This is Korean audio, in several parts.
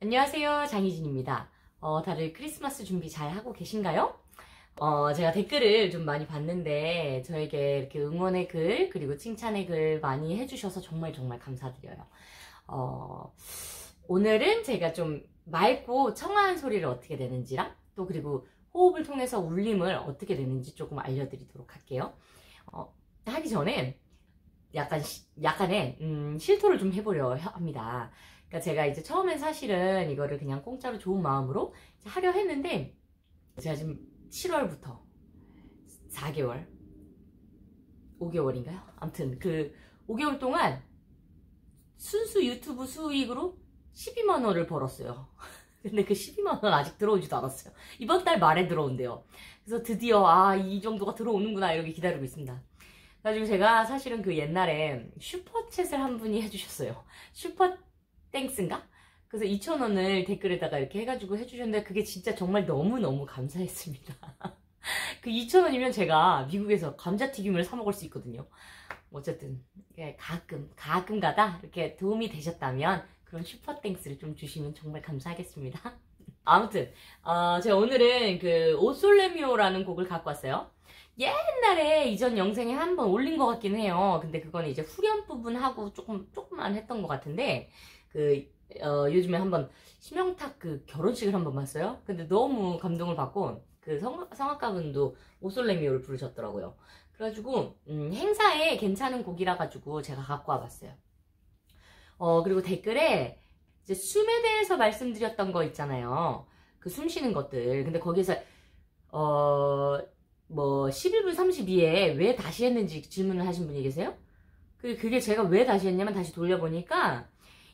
안녕하세요, 장희진입니다. 다들 크리스마스 준비 잘 하고 계신가요? 제가 댓글을 좀 많이 봤는데 저에게 이렇게 응원의 글 그리고 칭찬의 글 많이 해주셔서 정말 감사드려요. 오늘은 제가 좀 맑고 청아한 소리를 어떻게 내는지랑 또 그리고 호흡을 통해서 울림을 어떻게 내는지 조금 알려드리도록 할게요. 하기 전에 약간의 실토를 좀 해보려 합니다. 그러니까 제가 이제 처음엔 사실은 이거를 그냥 공짜로 좋은 마음으로 하려 했는데 제가 지금 7월부터 4개월, 5개월인가요? 아무튼 그 5개월 동안 순수 유튜브 수익으로 12만 원을 벌었어요. 근데 그 12만 원 아직 들어오지도 않았어요. 이번 달 말에 들어온대요. 그래서 드디어 이 정도가 들어오는구나 이렇게 기다리고 있습니다. 그래가지고 제가 사실은 그 옛날에 슈퍼챗을 한 분이 해주셨어요. 슈퍼땡스인가? 그래서 2,000원을 댓글에다가 이렇게 해가지고 해주셨는데 그게 진짜 정말 너무너무 감사했습니다. 그 2,000원이면 제가 미국에서 감자튀김을 사 먹을 수 있거든요. 어쨌든 가끔 가다 이렇게 도움이 되셨다면 그런 슈퍼땡스를 좀 주시면 정말 감사하겠습니다. 아무튼 제가 오늘은 그 오솔레미오라는 곡을 갖고 왔어요. 옛날에 이전 영상에 한번 올린 것 같긴 해요. 근데 그거는 이제 후렴 부분하고 조금만 했던 것 같은데 요즘에 한번 심영탁 그 결혼식을 한번 봤어요. 근데 너무 감동을 받고 그 성악가분도 오솔레미오를 부르셨더라고요. 그래가지고 행사에 괜찮은 곡이라 가지고 제가 갖고 와봤어요. 그리고 댓글에 이제 숨에 대해서 말씀드렸던 거 있잖아요. 그 숨 쉬는 것들. 근데 거기서 뭐 11분 32에 왜 다시 했는지 질문을 하신 분이 계세요. 그게 제가 왜 다시 했냐면 다시 돌려보니까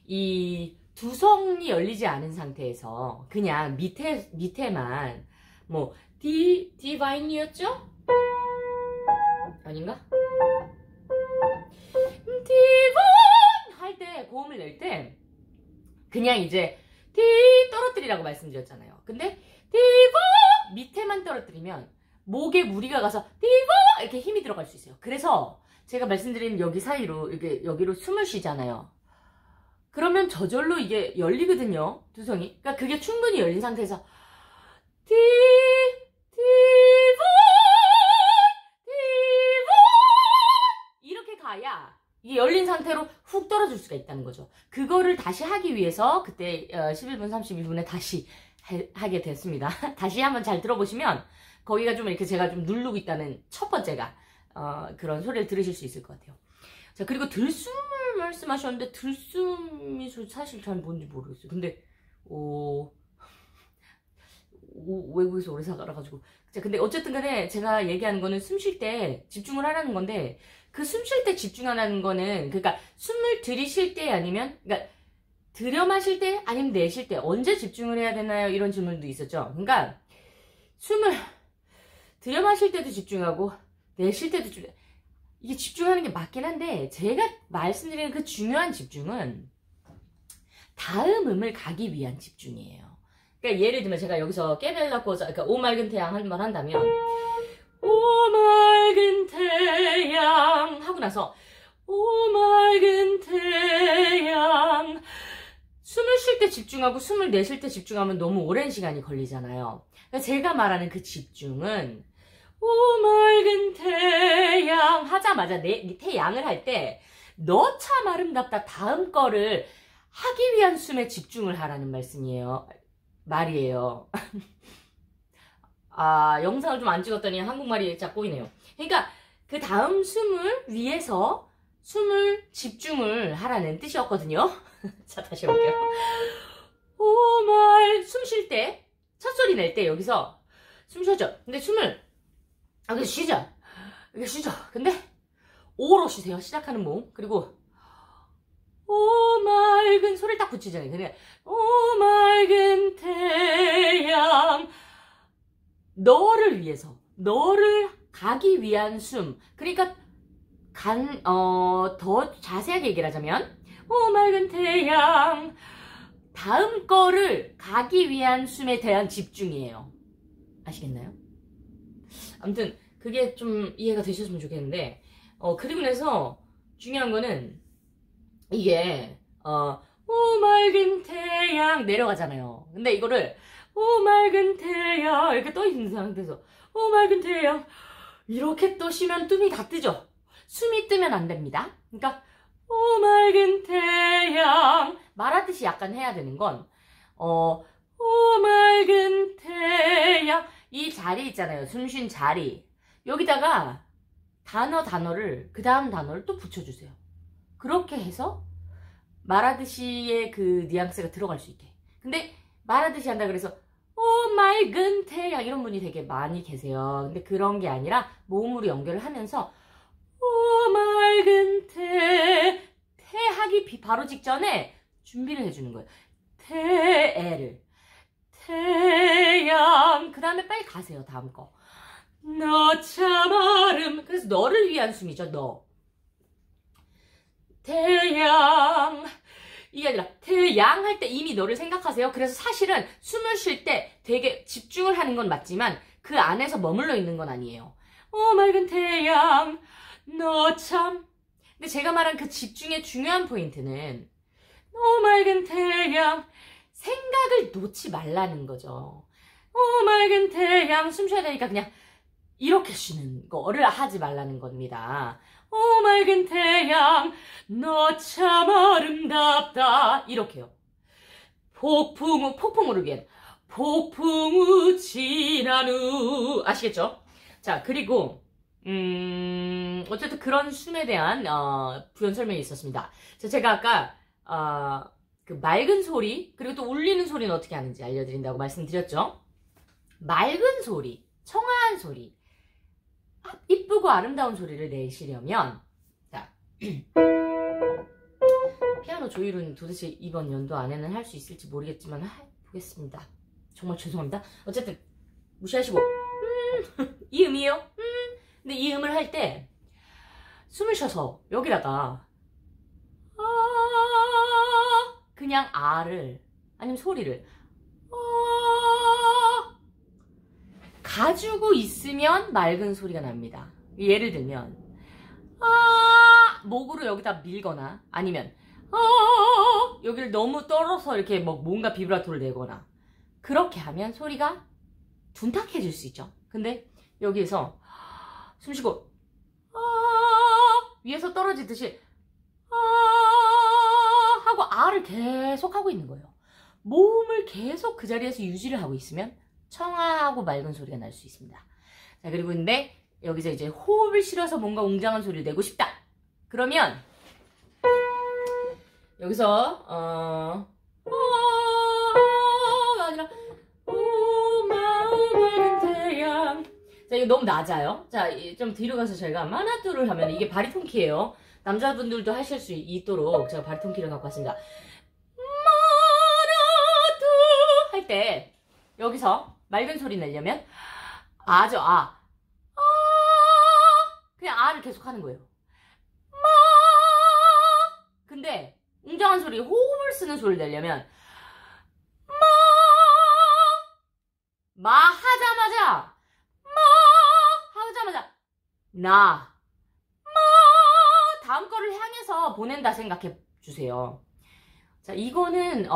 이 두성이 열리지 않은 상태에서 그냥 밑에만 뭐 디바인이었죠? 아닌가? 디바인 할 때 고음을 낼 때 그냥 이제 디 떨어뜨리라고 말씀드렸잖아요. 근데 디바 밑에만 떨어뜨리면 목에 무리가 가서 디바 이렇게 힘이 들어갈 수 있어요. 그래서 제가 말씀드린 여기 사이로 이렇게 여기로 숨을 쉬잖아요. 그러면 저절로 이게 열리거든요. 두성이. 그러니까 그게 충분히 열린 상태에서 디바 이렇게 가야 이게 열린 상태로 훅 떨어질 수가 있다는 거죠. 그거를 다시 하기 위해서 그때 11분 31분에 다시 하게 됐습니다. 다시 한번 잘 들어보시면 거기가 좀 이렇게 제가 좀 누르고 있다는 첫 번째가 그런 소리를 들으실 수 있을 것 같아요. 자, 그리고 들숨을 말씀하셨는데 들숨이 사실 잘 뭔지 모르겠어요. 근데 외국에서 오래 살아가지고 근데 어쨌든 간에 제가 얘기하는 거는 숨 쉴 때 집중을 하라는 건데 그 숨 쉴 때 집중하라는 거는 그러니까 숨을 들이쉴 때 아니면 그러니까 들여 마실 때 아니면 내쉴 때 언제 집중을 해야 되나요? 이런 질문도 있었죠. 그러니까 숨을 들여 마실 때도 집중하고 내쉴 때도 이게 집중하는 게 맞긴 한데 제가 말씀드리는 그 중요한 집중은 다음 음을 가기 위한 집중이에요. 그러니까 예를 들면 제가 여기서 깨벨라 꽂아 그러니까 오 맑은 태양 한번 한다면 오 맑은 태양 하고 나서 오 맑은 태양 숨을 쉴 때 집중하고 숨을 내쉴 때 집중하면 너무 오랜 시간이 걸리잖아요. 그러니까 제가 말하는 그 집중은 오 맑은 태양 하자마자 태양을 할 때 너 참 아름답다 다음 거를 하기 위한 숨에 집중을 하라는 말이에요. 영상을 좀 안 찍었더니 한국말이 쫙 꼬이네요. 그러니까 그 다음 숨을 위해서 숨을 집중을 하라는 뜻이었거든요. 자, 다시 해볼게요. 숨 쉴 때, 첫 소리 낼 때 여기서 숨 쉬었죠. 근데 숨을, 여기서 쉬자. 여기 쉬자. 근데, 오로 쉬세요. 시작하는 모음. 그리고, 오 맑은 소리를 딱 붙이잖아요. 근데, 오 맑은 태양. 너를 위해서, 너를 가기 위한 숨. 그러니까, 더 자세하게 얘기를 하자면, 오 맑은 태양 다음 거를 가기 위한 숨에 대한 집중이에요. 아시겠나요? 아무튼 그게 좀 이해가 되셨으면 좋겠는데 그리고 나서 중요한 거는 이게 오 맑은 태양 내려가잖아요. 근데 이거를 오 맑은 태양 이렇게 떠 있는 상태에서 오 맑은 태양 이렇게 또 쉬면 뜸이 다 뜨죠. 숨이 뜨면 안 됩니다. 그러니까 오 맑은 태양 말하듯이 약간 해야 되는 건 오 맑은 태양 이 자리 있잖아요. 숨 쉰 자리 여기다가 단어를 그 다음 단어를 또 붙여주세요. 그렇게 해서 말하듯이의 그 뉘앙스가 들어갈 수 있게. 근데 말하듯이 한다 그래서 오 맑은 태양 이런 분이 되게 많이 계세요. 근데 그런 게 아니라 모음으로 연결을 하면서 오 맑은 태 하기 바로 직전에 준비를 해주는 거예요. 태를 태양 그 다음에 빨리 가세요. 다음 거 너 참 아름 그래서 너를 위한 숨이죠. 너 태양 이게 아니라 태양 할 때 이미 너를 생각하세요. 그래서 사실은 숨을 쉴 때 되게 집중을 하는 건 맞지만 그 안에서 머물러 있는 건 아니에요. 오 맑은 태양 너 참 근데 제가 말한 그 집중의 중요한 포인트는 오 맑은 태양 생각을 놓지 말라는 거죠. 오 맑은 태양 숨 쉬어야 되니까 그냥 이렇게 쉬는 거를 하지 말라는 겁니다. 오 맑은 태양 너 참 아름답다 이렇게요. 폭풍우를 위한 폭풍우 지난 후 아시겠죠? 자 그리고 어쨌든 그런 숨에 대한 부연 설명이 있었습니다. 제가 아까 그 맑은 소리 그리고 또 울리는 소리는 어떻게 하는지 알려드린다고 말씀드렸죠. 맑은 소리, 청아한 소리 이쁘고 아름다운 소리를 내시려면 자 피아노 조율은 도대체 이번 연도 안에는 할 수 있을지 모르겠지만 보겠습니다. 정말 죄송합니다. 어쨌든 무시하시고 이 음이에요. 근데 이 음을 할 때 숨을 쉬어서 여기다가 그냥 아를 아니면 소리를 가지고 있으면 맑은 소리가 납니다. 예를 들면 목으로 여기다 밀거나 아니면 여기를 너무 떨어서 이렇게 뭔가 비브라토를 내거나 그렇게 하면 소리가 둔탁해질 수 있죠. 근데 여기에서 숨 쉬고 위에서 떨어지듯이 하고 아를 계속 하고 있는 거예요. 모음을 계속 그 자리에서 유지를 하고 있으면 청아하고 맑은 소리가 날 수 있습니다. 자 그리고 근데 여기서 이제 호흡을 실어서 뭔가 웅장한 소리를 내고 싶다. 그러면 여기서 아니라 맑은 태양. 자 이거 너무 낮아요. 자 좀 뒤로 가서 제가 마나뚜를 하면 이게 바리톤 키예요. 남자분들도 하실 수 있도록 제가 바리톤 키를 갖고 왔습니다. 마나뚜 할 때 여기서 맑은 소리 내려면 아죠. 그냥 아를 계속 하는 거예요. 근데 웅장한 소리 호흡을 쓰는 소리를 내려면 하자마자 다음 거를 향해서 보낸다 생각해 주세요. 자, 이거는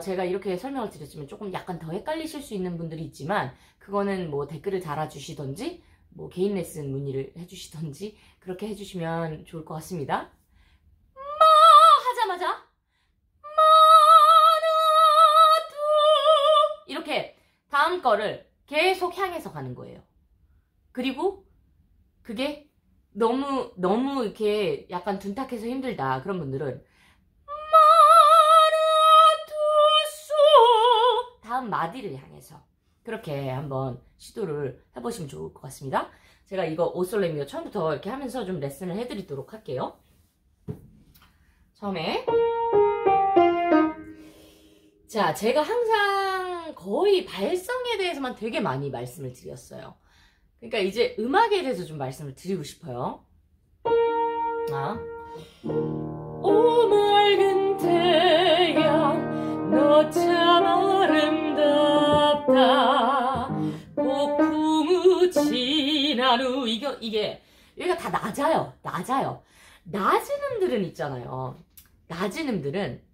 제가 이렇게 설명을 드렸지만 조금 약간 더 헷갈리실 수 있는 분들이 있지만 그거는 뭐 댓글을 달아주시던지 뭐 개인 레슨 문의를 해주시던지 그렇게 해주시면 좋을 것 같습니다. 하자마자 이렇게 다음 거를 계속 향해서 가는 거예요. 그리고 그게 너무 이렇게 약간 둔탁해서 힘들다 그런 분들은 다음 마디를 향해서 그렇게 한번 시도를 해보시면 좋을 것 같습니다. 제가 이거 오솔레미오 처음부터 이렇게 하면서 좀 레슨을 해드리도록 할게요. 처음에 자 제가 항상 거의 발성에 대해서만 되게 많이 말씀을 드렸어요. 그러니까 이제 음악에 대해서 좀 말씀을 드리고 싶어요. 오 맑은 태양 너 참 아름답다 폭풍우 지난 후 이게 여기가 다 낮아요. 낮은 음들은 있잖아요. 낮은 음들은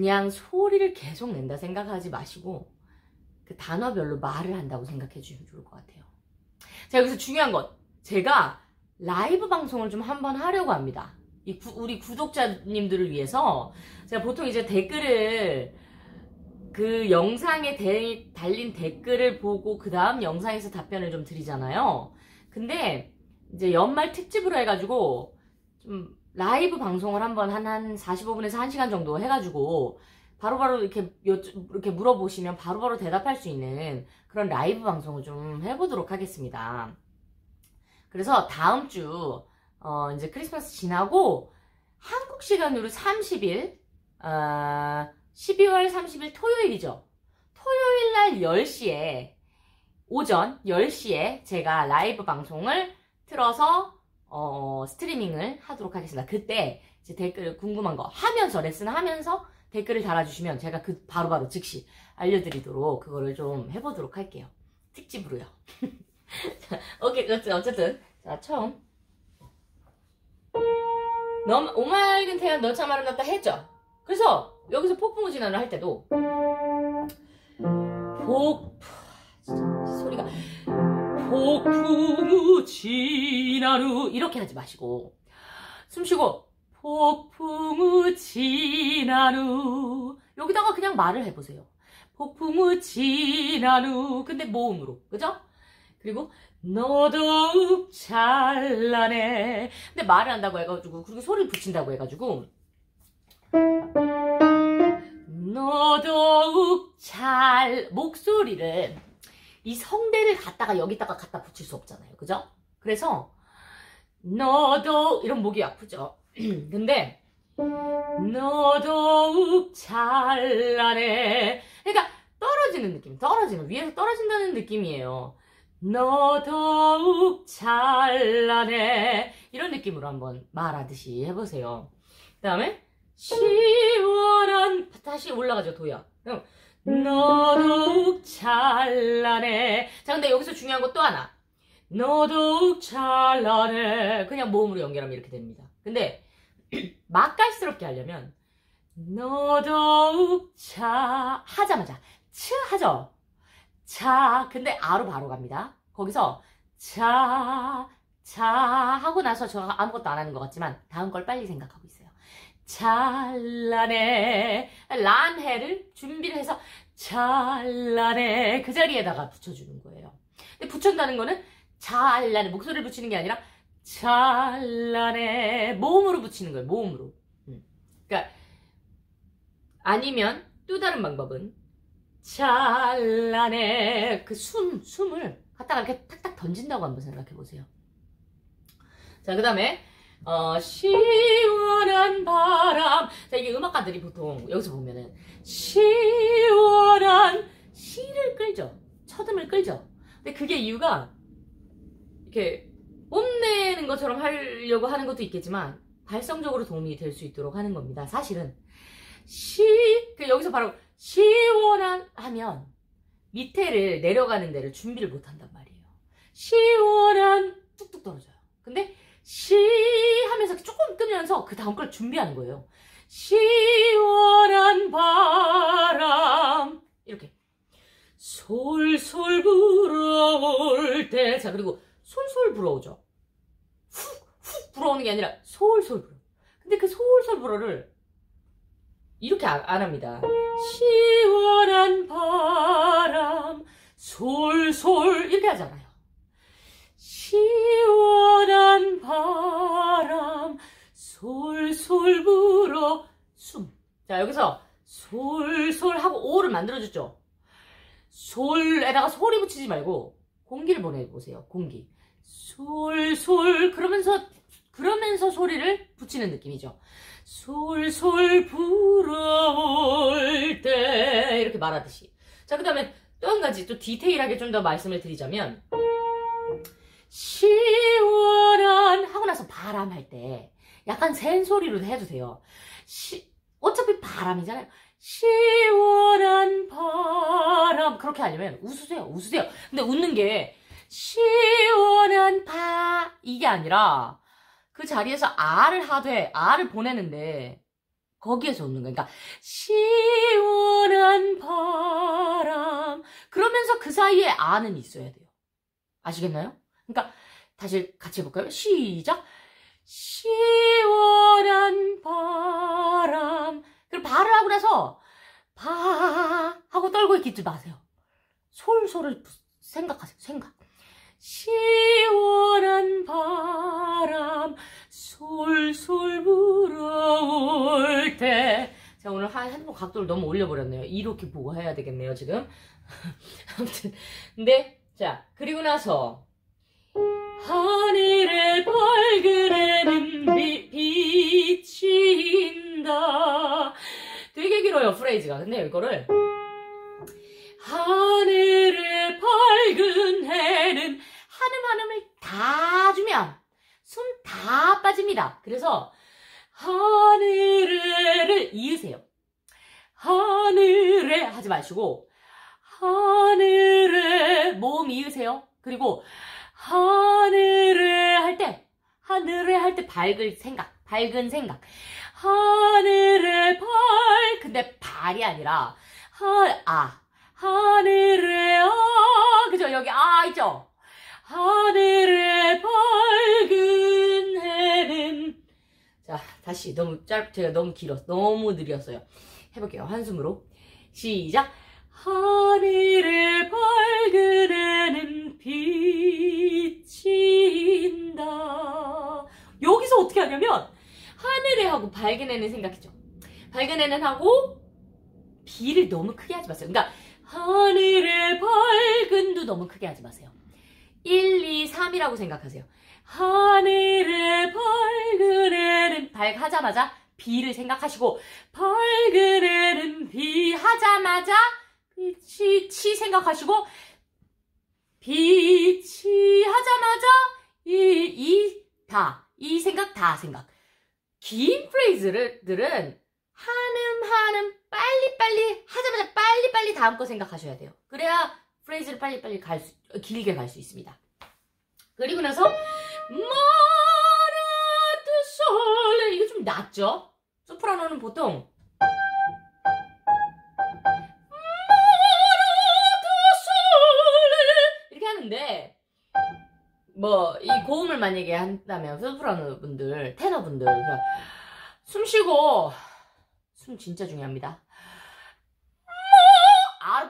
그냥 소리를 계속 낸다 생각하지 마시고 그 단어별로 말을 한다고 생각해 주시면 좋을 것 같아요. 자, 여기서 중요한 건 제가 라이브 방송을 좀 한번 하려고 합니다. 우리 구독자님들을 위해서 제가 보통 이제 댓글을 그 영상에 달린 댓글을 보고 그 다음 영상에서 답변을 좀 드리잖아요. 근데 이제 연말 특집으로 해가지고 좀 라이브 방송을 한번 한 45분에서 1시간 정도 해가지고 바로바로 이렇게 물어보시면 바로바로 대답할 수 있는 그런 라이브 방송을 좀 해보도록 하겠습니다. 그래서 다음 주 이제 크리스마스 지나고 한국 시간으로 30일 12월 30일 토요일이죠. 토요일 날 10시에 오전 10시에 제가 라이브 방송을 틀어서 스트리밍을 하도록 하겠습니다. 그때 이제 댓글 궁금한 거 하면서 레슨하면서 댓글을 달아주시면 제가 바로바로 즉시 알려드리도록 그거를 좀 해보도록 할게요. 특집으로요. 자, 오케이. 어쨌든 자, 처음 오맑은 태양 너 참 아름답다 했죠. 그래서 여기서 폭풍우 진화를 할 때도 소리가 폭풍우 지난 후 이렇게 하지 마시고 숨쉬고 폭풍우 지난 후 여기다가 그냥 말을 해보세요. 폭풍우 지난 후 근데 모음으로 그죠? 그리고 너 더욱 찬란해 근데 말을 한다고 해가지고 그리고 소리를 붙인다고 해가지고 너 더욱 목소리를 이 성대를 갖다가 갖다 붙일 수 없잖아요. 그죠? 그래서 너도 이런 목이 아프죠. 근데 너 더욱 찬란해 그러니까 떨어지는 느낌 위에서 떨어진다는 느낌이에요. 너 더욱 찬란해 이런 느낌으로 한번 말하듯이 해보세요. 그 다음에 시원한 다시 올라가죠. 도야 너 더욱 찬란해. 자, 근데 여기서 중요한 거 또 하나. 너 더욱 찬란해. 그냥 모음으로 연결하면 이렇게 됩니다. 근데 맛깔스럽게 하려면 너 더욱 하자마자 츠 하죠. 자, 근데 아로 바로 갑니다. 거기서 자 하고 나서 저 아무것도 안 하는 것 같지만 다음 걸 빨리 생각하고 있어요. 찬란해 란해를 준비를 해서 찬란해 그 자리에다가 붙여주는 거예요. 근데 붙였다는 거는 찬란해 목소리를 붙이는 게 아니라 찬란해 모음으로 붙이는 거예요. 모음으로. 그러니까 아니면 또 다른 방법은 찬란해 그 숨을 갖다가 이렇게 탁탁 던진다고 한번 생각해 보세요. 자, 그 다음에 시원한 바람. 자, 이게 음악가들이 보통 여기서 보면은 시원한 시를 끌죠. 첫음을 끌죠. 근데 그게 이유가 이렇게 뽐내는 것처럼 하려고 하는 것도 있겠지만 발성적으로 도움이 될 수 있도록 하는 겁니다. 사실은 여기서 바로 시원한 하면 밑에를 내려가는 데를 준비를 못 한단 말이에요. 시원한 뚝뚝 떨어져요. 근데 하면서 조금 끄면서 그 다음 걸 준비하는 거예요. 시원한 바람 이렇게 솔솔 불어올 때. 자, 그리고 솔솔 불어오죠. 훅 불어오는 게 아니라 솔솔 불어. 근데 그 솔솔 불어를 이렇게 안 합니다. 시원한 바람 솔솔 이렇게 하잖아요. 시원한 바람 솔솔 불어 숨. 자, 여기서 솔솔 하고 오를 만들어줬죠. 솔에다가 소리 붙이지 말고 공기를 보내보세요. 공기. 솔솔 그러면서 소리를 붙이는 느낌이죠. 솔솔 불어올 때 이렇게 말하듯이. 자, 그 다음에 또 한 가지 또 디테일하게 좀 더 말씀을 드리자면 시원한 하고 나서 바람 할 때 약간 센 소리로 해도 돼요. 어차피 바람이잖아요. 시원한 바람 그렇게 하려면 웃으세요. 근데 웃는 게 시원한 이게 아니라 그 자리에서 아를 하되 아를 보내는데 거기에서 오는 거예요. 그러니까 시원한 바람 그러면서 그 사이에 아는 있어야 돼요. 아시겠나요? 그러니까 다시 같이 해볼까요? 시작. 시원한 바람. 그리고 바를 하고 나서 바 하고 떨고 있지 마세요. 솔솔을 생각하세요. 생각. 시원한 바람 솔솔 불어올 때. 제가 오늘 핸드폰 각도를 너무 올려버렸네요. 이렇게 보고 해야 되겠네요, 지금. 아무튼. 근데, 자, 그리고 나서, 하늘의 밝은 해는 비친다. 되게 길어요, 프레이즈가. 근데 이거를, 하늘의 밝은 해는 한음한음을 다 주면 숨 다 빠집니다. 그래서 하늘에를 이으세요. 하늘에 하지 마시고 하늘에 모음 이으세요. 그리고 하늘에 할 때 밝은 생각 하늘에 근데 발이 아니라 하늘에 그죠? 여기 있죠? 하늘의 밝은 해는. 자, 다시 제가 너무 너무 느렸어요. 해볼게요. 한숨으로. 시작. 하늘의 밝은 해는 비친다. 여기서 어떻게 하냐면, 하늘에 하고 밝은 해는 생각했죠. 밝은 해는 하고, 비를 너무 크게 하지 마세요. 그러니까, 하늘의 밝은도 너무 크게 하지 마세요. 1, 2, 3이라고 생각하세요. 하늘의 밝은 해는 하자마자 비를 생각하시고 밝은 해는 비 하자마자 치 생각하시고 빛이 하자마자 이 생각 다 생각. 긴 프레이즈들은 한음 빨리빨리 하자마자 빨리빨리 다음 거 생각하셔야 돼요. 그래야 프레이즈를 빨리빨리 길게 갈 수 있습니다. 그리고 나서 마라투 솔레 이거 좀 낮죠? 소프라노는 보통 마라투 솔레 이렇게 하는데 뭐 이 고음을 만약에 한다면 소프라노 분들, 테너 분들 숨 쉬고 숨 진짜 중요합니다.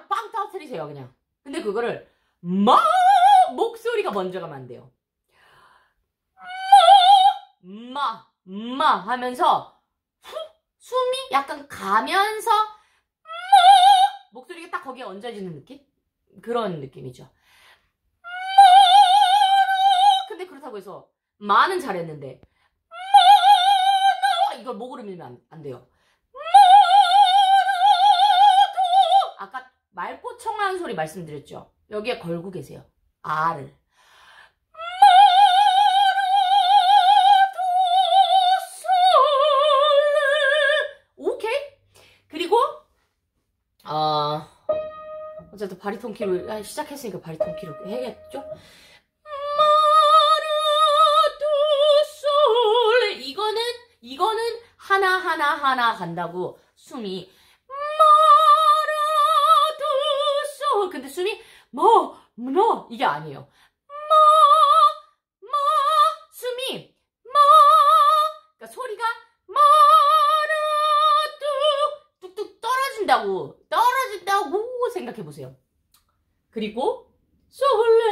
빵 터뜨리세요 그냥. 근데 그거를 목소리가 먼저 가면 안 돼요. 하면서 숨이 약간 가면서 목소리가 딱 거기에 얹어지는 느낌? 그런 느낌이죠. 근데 그렇다고 해서 마는 잘했는데 이걸 목으로 밀면 안 돼요. 아까 맑고 청아한 소리 말씀드렸죠? 여기에 걸고 계세요. 아를. 오케이? 그리고 어쨌든 바리톤 키로 시작했으니까 바리톤 키로 해야겠죠? 이거는 하나 간다고 숨이 근데 숨이 이게 아니에요. 숨이 그러니까 소리가 뚝뚝 떨어진다고 생각해보세요. 그리고 솔레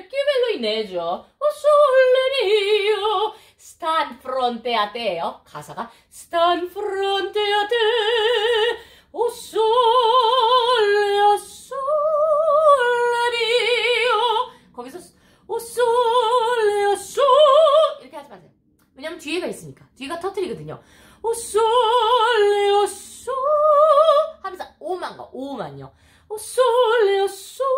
기벨로이네죠. 솔레니요 스탄 프론테 아테예요. 가사가 스탄 프론테 아테 오 솔레 솔레니요 거기서 오 솔레 솔 이렇게 하지 마세요. 왜냐면 뒤에가 있으니까 뒤가 터뜨리거든요. 오 솔레 솔 하면서 오만요. 오 솔레 솔레니요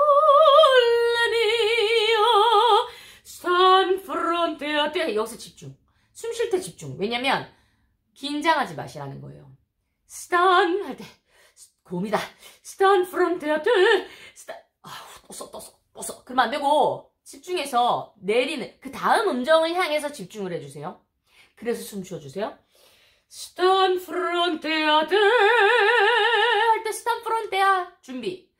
스탄 프론테 아테 여기서 집중. 숨 쉴 때 집중. 왜냐면 긴장하지 마시라는 거예요. 스탄 할 때 곰이다. 스탄 프론테 아테 스탄 떴어. 그러면 안 되고 집중해서 내리는 그 다음 음정을 향해서 집중을 해주세요. 그래서 숨 쉬어주세요. Stan fronteate 할 때 Stan frontea 준비.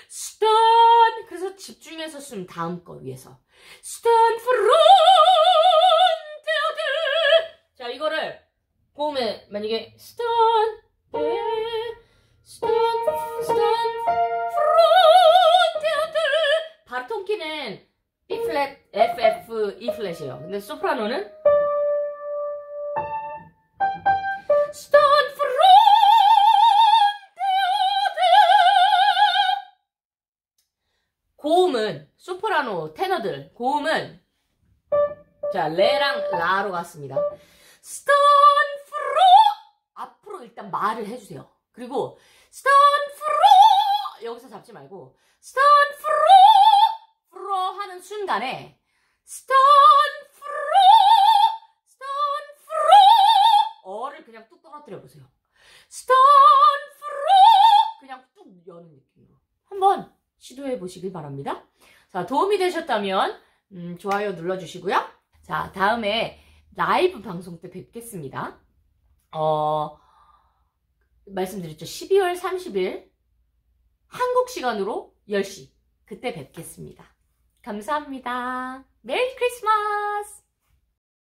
Stan 그래서 집중해서 숨 다음 거 위해서 Stan fronteate. 자 이거를 고음에 만약에 Stan fronteate 바로 통키는 B 플랫 F F E 플랫이에요. 근데 소프라노는 Stand fronteate. 고음은 소프라노 테너들 고음은 자 레랑 라로 갔습니다. Stand fronteate 앞으로 일단 말을 해주세요. 그리고 Stand fronteate 여기서 잡지 말고 Stand fronteate 하는 순간에 Stand 어를 그냥 뚝 떨어뜨려 보세요. Stand fronteate 그냥 뚝 여는 느낌으로 한번 시도해 보시길 바랍니다. 자 도움이 되셨다면 좋아요 눌러주시고요. 자 다음에 라이브 방송 때 뵙겠습니다. 말씀드렸죠. 12월 30일 한국 시간으로 10시 그때 뵙겠습니다. 감사합니다. 메리 크리스마스!